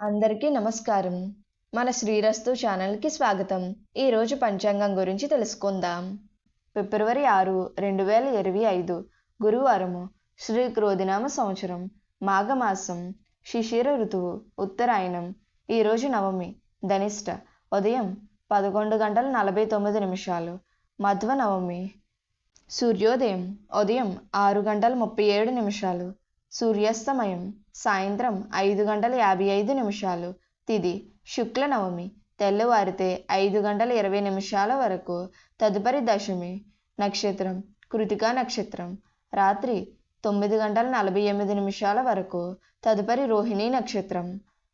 అందరికీ నమస్కారం. మన శ్రీరస్తు ఛానల్కి స్వాగతం. ఈరోజు పంచాంగం గురించి తెలుసుకుందాం. ఫిబ్రవరి 6, 2025 గురువారము, శ్రీ క్రోధినామ సంవత్సరం, మాఘమాసం, శిశిర ఋతువు, ఉత్తరాయణం. ఈరోజు నవమి, ధనిష్ట, ఉదయం 11:49, మధ్వ నవమి. సూర్యోదయం ఉదయం 6:37, సూర్యాస్తమయం సాయంత్రం 5:55. తిథి శుక్ల నవమి, తెల్లవారితే 5:20 వరకు. తదుపరి దశమి. నక్షత్రం కృతికా నక్షత్రం, రాత్రి 9:48 వరకు. తదుపరి రోహిణీ నక్షత్రం.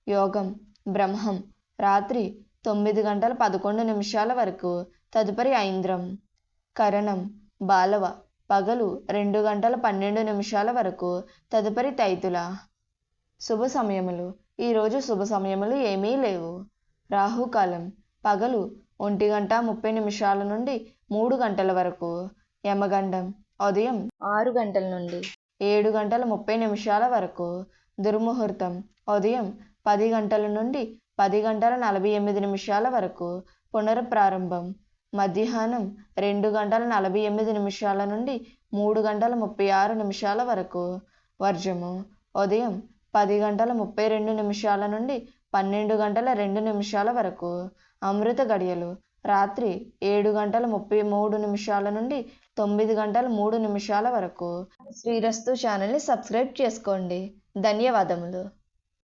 యోగం బ్రహ్మం, రాత్రి 9:11 వరకు. తదుపరి ఐంద్రం. కరణం బాలవ, పగలు 2:12 వరకు. తదుపరి తైతుల. శుభ సమయములు. ఈరోజు శుభ సమయములు ఏమీ లేవు. రాహుకాలం పగలు 1:30 నుండి 3 గంటల వరకు. యమగండం ఉదయం 6 గంటల నుండి 7:30 వరకు. దుర్ముహూర్తం ఉదయం 10 గంటల నుండి 10:48 వరకు. పునఃప్రారంభం మధ్యాహ్నం 2:48 నుండి 3:36 వరకు. వర్జము ఉదయం 10:32 నుండి 12:02 వరకు. అమృత గడియలు రాత్రి 7:33 నుండి 9:03 వరకు. శ్రీరస్తు ఛానల్ని సబ్స్క్రైబ్ చేసుకోండి. ధన్యవాదములు.